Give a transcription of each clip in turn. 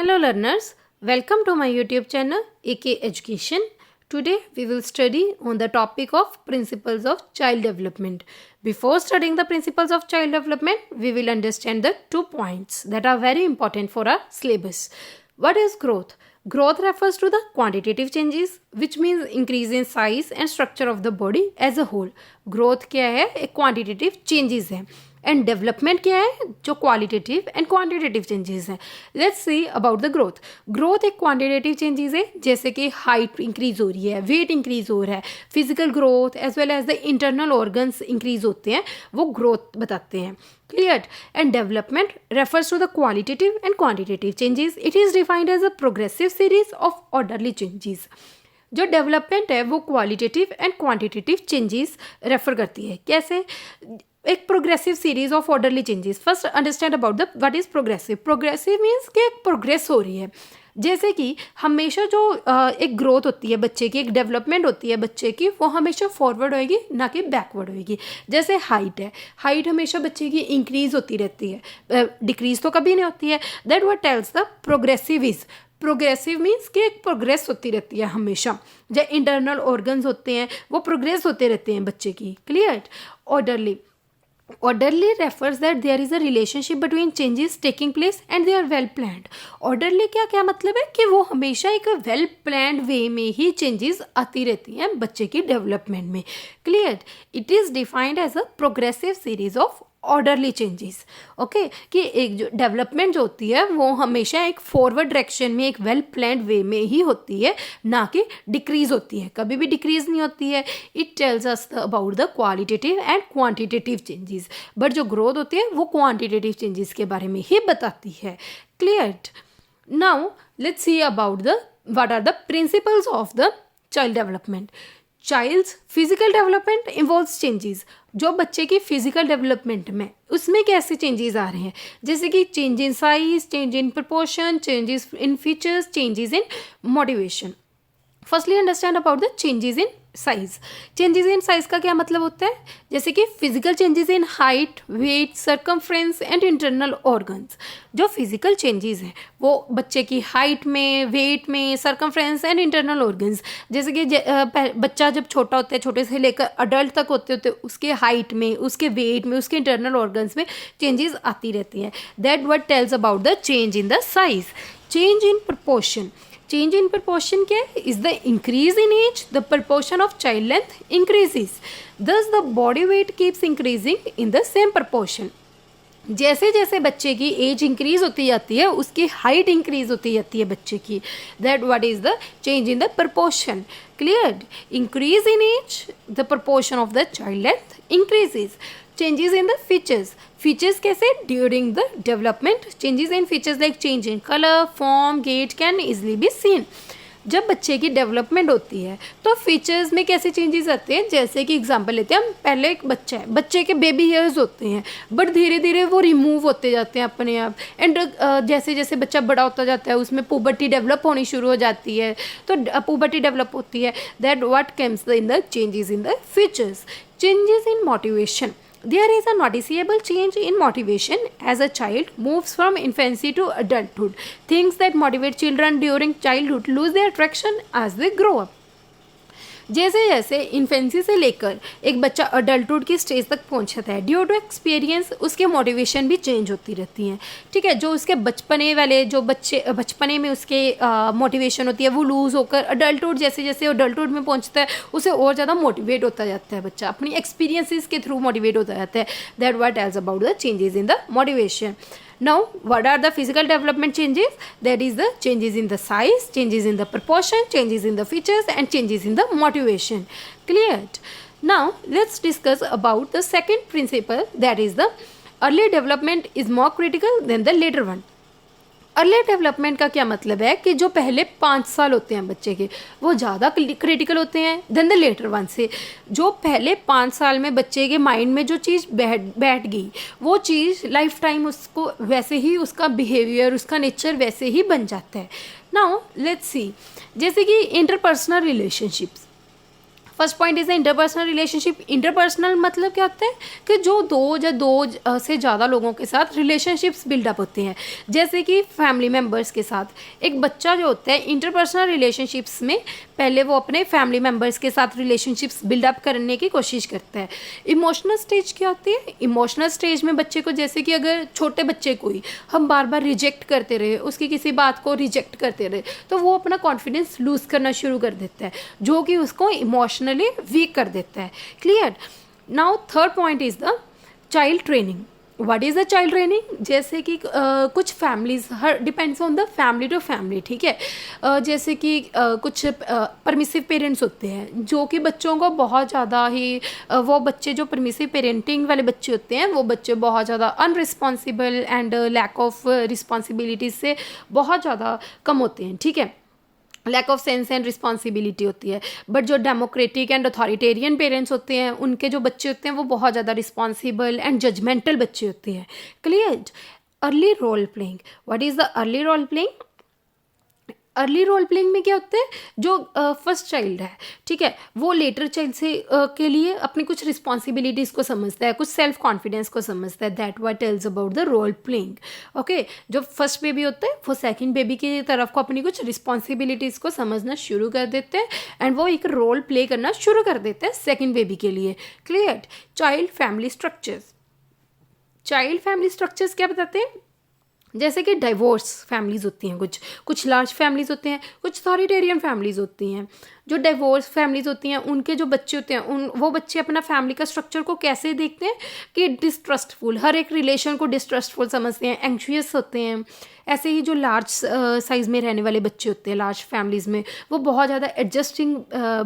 Hello learners, welcome to my YouTube channel AK Education. Today we will study on the topic of principles of child development. Before studying the principles of child development, we will understand the 2 points that are very important for our syllabus. What is growth? Growth refers to the quantitative changes which means increase in size and structure of the body as a whole. Growth क्या है? एक quantitative changes है. And development क्या है? जो qualitative and quantitative changes हैं. Let's see about the growth. Growth एक quantitative changes है, जैसे कि हाइट इंक्रीज हो रही है, वेट इंक्रीज हो रहा है, physical growth as well as the internal organs increase होते हैं, वो ग्रोथ बताते हैं. Clear. And development refers to the qualitative and quantitative changes. It is defined as a progressive series of orderly changes. जो development है वो qualitative and quantitative changes refer करती है. कैसे? एक progressive series of orderly changes. First understand about the what is progressive. Progressive means कि एक progress हो रही है. जैसे कि हमेशा जो एक ग्रोथ होती है बच्चे की, एक डेवलपमेंट होती है बच्चे की, वो हमेशा फॉरवर्ड होएगी ना कि बैकवर्ड होएगी. जैसे हाइट है, हाइट हमेशा बच्चे की इंक्रीज होती रहती है, डिक्रीज तो कभी नहीं होती है. That what tells the progressive is. Progressive means कि एक प्रोग्रेस होती रहती है हमेशा. जो इंटरनल ऑर्गन्स होते हैं वो प्रोग्रेस होते रहते हैं बच्चे की. Clear. Orderly. Orderly refers that there is a relationship between changes taking place and they are well planned. Orderly क्या क्या मतलब है कि वो हमेशा एक well planned वे में ही changes आती रहती हैं बच्चे की डेवलपमेंट में. Clear. It is defined as a progressive series of orderly changes. Okay, कि एक जो डेवलपमेंट जो होती है वो हमेशा एक फॉरवर्ड डायरेक्शन में एक वेल प्लान्ड वे में ही होती है, ना कि डिक्रीज होती है. कभी भी डिक्रीज नहीं होती है. It tells us about the qualitative and quantitative changes. But जो ग्रोथ होती है वो क्वांटिटेटिव चेंजेस के बारे में ही बताती है. Clear. Now let's see about the what are the principles of the child development. Child's physical development involves changes. जो बच्चे की फिजिकल डेवलपमेंट में उसमें कैसे चेंजेस आ रहे हैं, जैसे कि change in size, change in proportion, changes in features, changes in motivation. Firstly understand about the changes in size. Changes in size का क्या मतलब होता है? जैसे कि physical changes in height, weight, circumference and internal organs. जो physical changes हैं वो बच्चे की हाइट में, वेट में, सर्कमफ्रेंस एंड इंटरनल ऑर्गन्स. जैसे कि बच्चा जब छोटा होता है, छोटे से लेकर अडल्ट तक होते होते उसके हाइट में, उसके वेट में, उसके इंटरनल ऑर्गन्स में चेंजेस आती रहती हैं. That what tells about the change in the size. Change in proportion. Change in proportion क्या है? Is the increase in age, the proportion of child length increases. Thus the body weight keeps increasing in the same proportion. जैसे जैसे बच्चे की as increase होती जाती है उसकी हाइट इंक्रीज होती जाती है बच्चे की. That what is the change in the proportion. Clear. Increase in age, the proportion of the child length increases. Changes in the features. Features कैसे? During the development changes in features like change in colour, form, gate can easily be seen. जब बच्चे की development होती है तो features में कैसे changes आते हैं? जैसे कि एग्जांपल लेते हैं हम. पहले एक बच्चा है, बच्चे के बेबी हेयर्स होते हैं, बट धीरे धीरे वो रिमूव होते जाते हैं अपने आप. एंड जैसे जैसे बच्चा बड़ा होता जाता है उसमें पुबर्टी डेवलप होनी शुरू हो जाती है, तो पुबर्टी डेवलप होती है. That what comes in the changes in the features. Changes in motivation. There is a noticeable change in motivation as a child moves from infancy to adulthood. Things that motivate children during childhood lose their attraction as they grow up. जैसे जैसे infancy से लेकर एक बच्चा adulthood की stage तक पहुंचता है, ड्यू टू एक्सपीरियंस उसके मोटिवेशन भी चेंज होती रहती हैं. ठीक है. जो उसके बचपने वाले जो बच्चे बचपने में उसके मोटिवेशन होती है वो लूज़ होकर अडल्टहुड, जैसे जैसे अडल्टहुड में पहुंचता है उसे और ज़्यादा मोटिवेट होता जाता है बच्चा, अपनी एक्सपीरियंसिस के थ्रू मोटिवेट होता जाता है. That what tells about the changes in the motivation. Now, what are the physical development changes? That is the changes in the size, changes in the proportion, changes in the features and changes in the motivation. Clear? Now, let's discuss about the second principle, that is the early development is more critical than the later one. Early development का क्या मतलब है कि जो पहले 5 साल होते हैं बच्चे के वो ज़्यादा क्रिटिकल होते हैं देन द लेटर वन से. जो पहले 5 साल में बच्चे के माइंड में जो चीज़ बैठ गई वो चीज़ लाइफ टाइम उसको वैसे ही, उसका बिहेवियर, उसका नेचर वैसे ही बन जाता है. नाउ लेट्स सी. जैसे कि interpersonal relationships. First point is the interpersonal relationship. Interpersonal मतलब क्या होता है कि जो दो से ज़्यादा लोगों के साथ रिलेशनशिप्स बिल्डअप होते हैं, जैसे कि फैमिली मेम्बर्स के साथ। एक बच्चा जो होता है इंटरपर्सनल रिलेशनशिप्स में पहले वो अपने फैमिली मेम्बर्स के साथ रिलेशनशिप्स बिल्डअप करने की कोशिश करता है। इमोशनल स्टेज क्या होती है? इमोशनल स्टेज में बच्चे को, जैसे कि अगर छोटे बच्चे को ही हम बार बार रिजेक्ट करते रहे, उसकी किसी बात को रिजेक्ट करते रहे, तो वो अपना कॉन्फिडेंस लूज़ करना शुरू कर देता है, जो कि उसको इमोशनली वीक कर देता है। Clear? Now third point is the child training. What is the child training? जैसे कि कुछ फैमिलीज, हर depends on the family to family, ठीक है। जैसे कि कुछ परमिसिव पेरेंट्स होते हैं जो कि बच्चों को बहुत ज़्यादा ही वो बच्चे जो परमिसिव पेरेंटिंग वाले बच्चे होते हैं वो बच्चे बहुत ज़्यादा irresponsible and lack of responsibilities से बहुत ज़्यादा कम होते हैं, ठीक है। Lack of sense and responsibility होती है। बट जो डेमोक्रेटिक एंड अथॉरिटेरियन पेरेंट्स होते हैं उनके जो बच्चे होते हैं वो बहुत ज़्यादा रिस्पॉन्सिबल एंड जजमेंटल बच्चे होते हैं। Clear? Early role playing. What is the early role playing? Early role playing में क्या होता है, जो फर्स्ट चाइल्ड है, ठीक है, वो लेटर चाइल्ड से के लिए अपनी कुछ रिस्पॉन्सिबिलिटीज़ को समझता है, कुछ सेल्फ कॉन्फिडेंस को समझता है। That what tells about the role playing. Okay, जो फर्स्ट बेबी होता है वो सेकंड बेबी की तरफ को अपनी कुछ रिस्पॉन्सिबिलिटीज़ को समझना शुरू कर देते हैं एंड वो एक रोल प्ले करना शुरू कर देते हैं सेकेंड बेबी के लिए। Clear? Child family structures. Child family structures क्या बताते हैं? जैसे कि डाइवोर्स फैमिलीज़ होती हैं, कुछ लार्ज फैमिलीज़ होते हैं, कुछ अथॉरिटेरियन फैमिलीज़ होती हैं। जो डाइवोर्स फैमिलीज़ होती हैं उनके जो बच्चे होते हैं वो बच्चे अपना फैमिली का स्ट्रक्चर को कैसे देखते हैं कि डिस्ट्रस्टफुल, हर एक रिलेशन को डिस्ट्रस्टफुल समझते हैं, एंग्शियस होते हैं। ऐसे ही जो लार्ज साइज़ में रहने वाले बच्चे होते हैं लार्ज फैमिलीज़ में, वो बहुत ज़्यादा एडजस्टिंग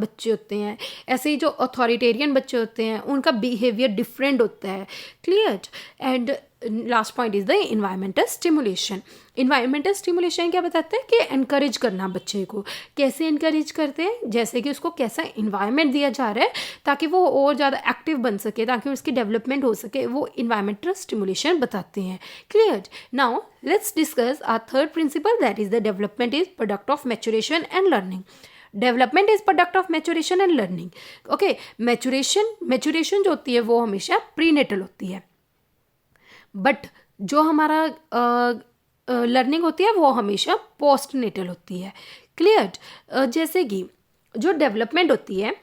बच्चे होते हैं। ऐसे ही जो अथॉरिटेरियन बच्चे होते हैं उनका बिहेवियर डिफरेंट होता है। Clear? And last point is the environmental stimulation. Environmental stimulation क्या बताता है कि एनकरेज करना बच्चे को। कैसे एनकरेज करते हैं? जैसे कि उसको कैसा इन्वायरमेंट दिया जा रहा है ताकि वो और ज़्यादा एक्टिव बन सके, ताकि उसकी डेवलपमेंट हो सके, वो इन्वायरमेंटल स्टिमुलेशन बताते हैं। Clear? Now let's discuss our third principle, that is the development is product of maturation and learning. Development is product of maturation and learning. Okay, maturation जो होती है वो हमेशा प्रीनेटल होती है, बट जो हमारा लर्निंग होती है वो हमेशा पोस्ट नेटल होती है। क्लियर? जैसे कि जो डेवलपमेंट होती है,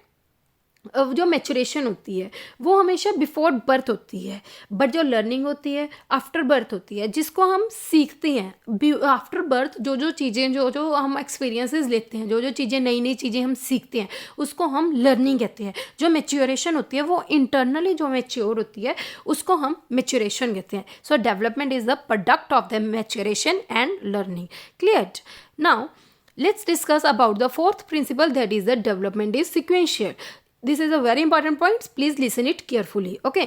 जो मैच्योरेशन होती है वो हमेशा बिफोर बर्थ होती है, बट जो लर्निंग होती है आफ्टर बर्थ होती है, जिसको हम सीखते हैं आफ्टर बर्थ। जो चीज़ें जो हम एक्सपीरियंसेस लेते हैं, जो चीज़ें नई चीज़ें हम सीखते हैं उसको हम लर्निंग कहते हैं। जो मैच्योरेशन होती है वो इंटरनली जो मैच्योर होती है उसको हम मैच्योरेशन कहते हैं। सो development is the product of the maturation and learning. Clear? Now let's discuss about the fourth principle, that is the development is sequential. This is a very important point, please listen it carefully. Okay,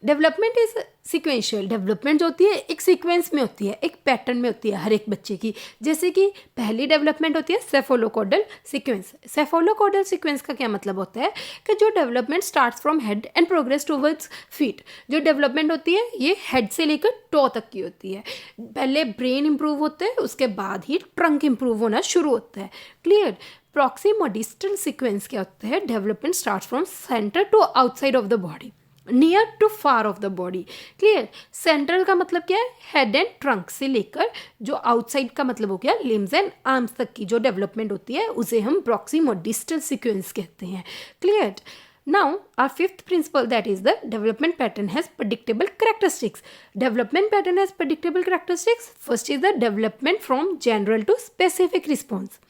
development is sequential. Development जो होती है एक sequence में होती है, एक pattern में होती है हर एक बच्चे की। जैसे कि पहली डेवलपमेंट होती है सेफोलोकॉर्डल सीक्वेंस। सेफोलोकॉर्डल सीक्वेंस का क्या मतलब होता है कि जो development starts from head and progress towards feet. जो डेवलपमेंट होती है ये हेड से लेकर टो तक की होती है। पहले ब्रेन इंप्रूव होता है, उसके बाद ही ट्रंक इंप्रूव होना शुरू होता है। क्लियर? प्रॉक्सिमोडिस्टल सीक्वेंस क्या होता है? Development starts from centre to outside of the body, near to far of the body. Clear? Central का मतलब क्या है? हेड एंड ट्रंक से लेकर जो आउटसाइड का मतलब हो गया लिम्स एंड आर्म्स तक की जो डेवलपमेंट होती है उसे हम प्रॉक्सिमोडिस्टल सीक्वेंस कहते हैं। Clear? Now, our fifth principle, that is the development pattern has predictable characteristics. Development pattern has predictable characteristics. First is the development from general to specific response.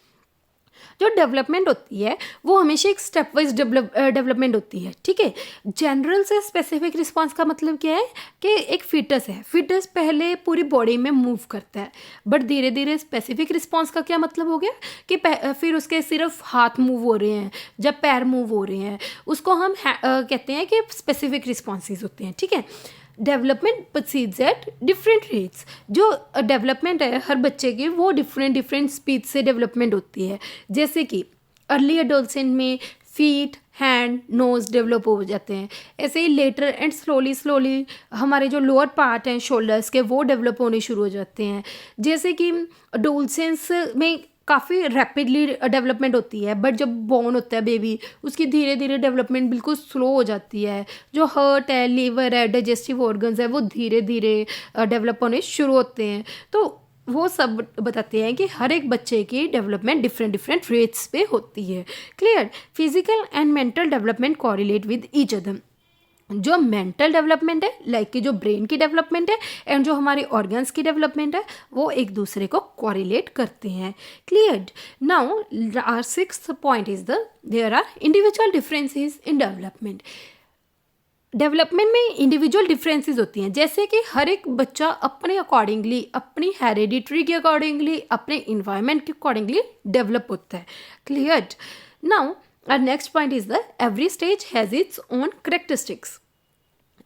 जो डेवलपमेंट होती है वो हमेशा एक स्टेप वाइज डेवलपमेंट होती है, ठीक है। जनरल से स्पेसिफिक रिस्पांस का मतलब क्या है कि एक फीटस है, फीटस पहले पूरी बॉडी में मूव करता है, बट धीरे धीरे स्पेसिफिक रिस्पांस का क्या मतलब हो गया कि फिर उसके सिर्फ हाथ मूव हो रहे हैं, जब पैर मूव हो रहे हैं उसको हम कहते हैं कि स्पेसिफिक रिस्पॉन्सेज होते हैं, ठीक है। Development proceeds at different rates. जो डेवलपमेंट है हर बच्चे की वो डिफरेंट स्पीड से डेवलपमेंट होती है। जैसे कि अर्ली एडोलसेंट में फीट, हैंड, नोज डेवलप हो जाते हैं। ऐसे ही लेटर एंड स्लोली हमारे जो लोअर पार्ट हैं शोल्डर्स के वो डेवलप होने शुरू हो जाते हैं। जैसे कि एडोलसेंस में काफ़ी रैपिडली डेवलपमेंट होती है, बट जब बॉर्न होता है बेबी उसकी धीरे धीरे डेवलपमेंट बिल्कुल स्लो हो जाती है। जो हार्ट है, लीवर है, डाइजेस्टिव ऑर्गन्स है, वो धीरे धीरे डेवलप होने शुरू होते हैं। तो वो सब बताते हैं कि हर एक बच्चे की डेवलपमेंट डिफरेंट डिफरेंट रेट्स पे होती है। Clear. Physical and mental development correlate with each other. जो मेंटल डेवलपमेंट है लाइक कि जो ब्रेन की डेवलपमेंट है एंड जो हमारे ऑर्गन्स की डेवलपमेंट है वो एक दूसरे को कोरिलेट करते हैं। Clear. Now our sixth point is there are individual differences in development. Development में इंडिविजुअल डिफरेंसेस होती हैं, जैसे कि हर एक बच्चा अपने अकॉर्डिंगली, अपनी हेरिडिटरी के अकॉर्डिंगली, अपने इन्वायरमेंट के अकॉर्डिंगली डेवलप होता है। Clear. Now our next point is every stage has its own characteristics.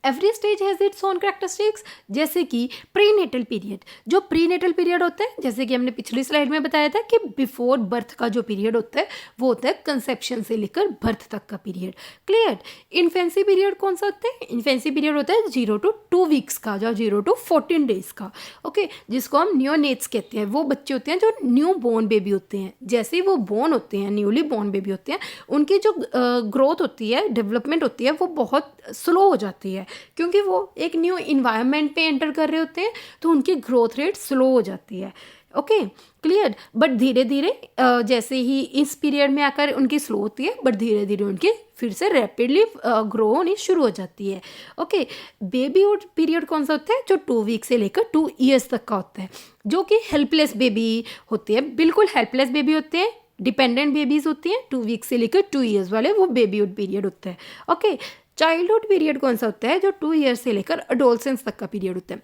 Every stage has its own characteristics. जैसे कि प्रीनेटल पीरियड, जो प्रीनेटल पीरियड होता है जैसे कि हमने पिछली स्लाइड में बताया था कि बिफोर बर्थ का जो पीरियड होता है वो होता है कंसेप्शन से लेकर बर्थ तक का पीरियड। क्लियर। इन्फेंसी पीरियड कौन सा होता है? इन्फेंसी पीरियड होता है 0 to 2 वीक्स का, जो 0 to 14 डेज का। ओके, जिसको हम नियोनेट्स कहते हैं। वो बच्चे होते हैं जो न्यू बॉर्न बेबी होते हैं। जैसे ही वो बॉर्न होते हैं, न्यूली बॉर्न बेबी होते हैं, उनकी जो ग्रोथ होती है, डेवलपमेंट होती है, वो बहुत स्लो हो जाती है क्योंकि वो एक न्यू इन्वायरमेंट पे एंटर कर रहे होते हैं, तो उनकी ग्रोथ रेट स्लो हो जाती है। ओके। क्लियर। बट धीरे धीरे जैसे ही इस पीरियड में आकर उनकी स्लो होती है, बट धीरे धीरे उनकी फिर से रैपिडली ग्रो होनी शुरू हो जाती है। ओके। बेबीहुड पीरियड कौन सा होता है? जो 2 वीक से लेकर 2 ईयर्स तक का होता है, जो कि हेल्पलेस बेबी होते हैं, बिल्कुल हेल्पलेस बेबी होते हैं। डिपेंडेंट बेबीज होती हैं 2 वीक से लेकर 2 ईयर्स वाले, वो बेबीहुड पीरियड होता है। ओके। चाइल्डहुड पीरियड कौन सा होता है? जो 2 ईयर्स से लेकर अडोलसेंस तक का पीरियड होता है।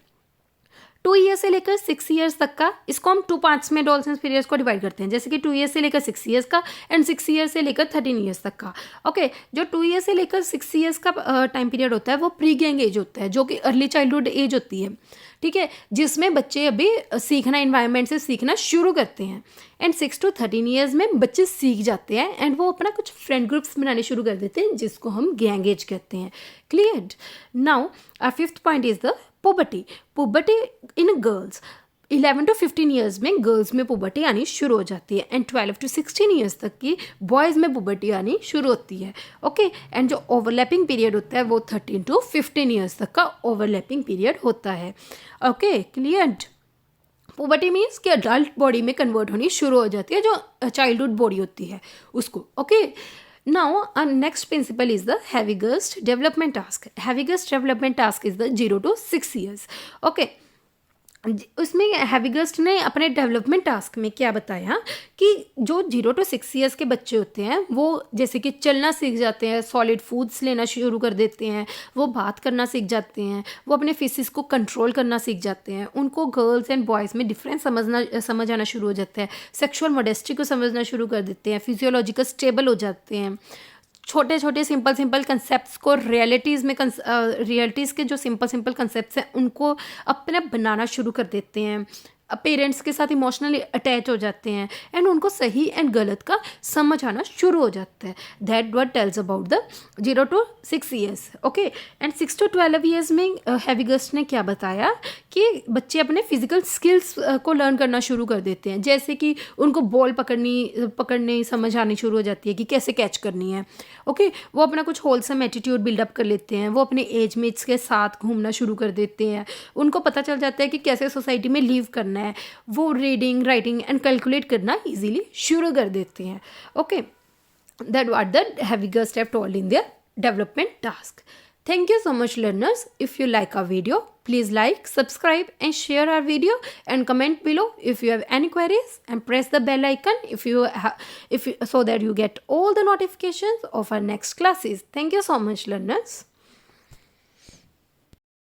2 ईयर्स से लेकर 6 ईयर्स तक का, इसको हम 2 पार्ट्स में एडोलसेंस पीरियड्स को डिवाइड करते हैं, जैसे कि 2 ईयर्स से लेकर 6 ईयर्स का एंड 6 ईयर्स से लेकर 13 ईयर्स तक का। ओके। जो 2 ईयर्स से लेकर 6 ईयर्स का टाइम पीरियड होता है वो प्री गैंग एज होता है, जो कि अर्ली चाइल्डहुड एज होती है। ठीक है, जिसमें बच्चे अभी सीखना, इन्वायरमेंट से सीखना शुरू करते हैं। एंड 6 to 13 ईयर्स में बच्चे सीख जाते हैं एंड वो अपना कुछ फ्रेंड ग्रुप्स बनाने शुरू कर देते हैं, जिसको हम गैंग एज कहते हैं। Clear. Now our fifth point is the puberty. Puberty in girls, 11 to 15 years में गर्ल्स में पुबर्टी आनी शुरू हो जाती है एंड 12 to 16 ईयर्स तक की बॉयज़ में पुबर्टी आनी शुरू होती है। ओके। एंड जो ओवरलैपिंग पीरियड होता है वो 13 to 15 ईयर्स तक का ओवरलैपिंग पीरियड होता है। ओके। क्लियर। पुबर्टी मीन्स कि अडल्ट बॉडी में कन्वर्ट होनी शुरू हो जाती है, जो चाइल्डहुड बॉडी होती है उसको। Okay. Now our next principle is the heaviest development task. Heaviest development task is the 0 to 6 years. Okay. उसमें हैविगस्ट ने अपने डेवलपमेंट टास्क में क्या बताया कि जो 0 to 6 ईयर्स के बच्चे होते हैं वो जैसे कि चलना सीख जाते हैं, सॉलिड फूड्स लेना शुरू कर देते हैं, वो बात करना सीख जाते हैं, वो अपने फेसेस को कंट्रोल करना सीख जाते हैं, उनको गर्ल्स एंड बॉयज़ में डिफरेंस समझ आना शुरू हो जाता है, सेक्शुअल मॉडेस्टी को समझना शुरू कर देते हैं, फिजियोलॉजिकल स्टेबल हो जाते हैं, छोटे छोटे सिंपल कंसेप्ट्स को रियलिटीज़ के जो सिंपल कंसेप्ट्स हैं उनको अपने बनाना शुरू कर देते हैं, पेरेंट्स के साथ इमोशनली अटैच हो जाते हैं एंड उनको सही एंड गलत का समझ आना शुरू हो जाता है। That what tells about the 0 to 6 years. Okay. And 6 to 12 years में हैविगस्ट ने क्या बताया कि बच्चे अपने फिजिकल स्किल्स को लर्न करना शुरू कर देते हैं, जैसे कि उनको बॉल पकड़ने समझ आनी शुरू हो जाती है कि कैसे कैच करनी है। ओके। वो अपना कुछ होलसम एटीट्यूड बिल्डअप कर लेते हैं, वो अपने एज मेट्स के साथ घूमना शुरू कर देते हैं, उनको पता चल जाता है कि कैसे सोसाइटी में लीव करना है, वो रीडिंग, राइटिंग एंड कैलकुलेट करना इजीली शुरू कर देते हैं। Okay. That what the Havighurst have told in their development task. Thank you so much learners. If you like our video, please like, subscribe and share our video and comment below if you have any queries and press the bell icon so that you get all the notifications of our next classes. Thank you so much learners.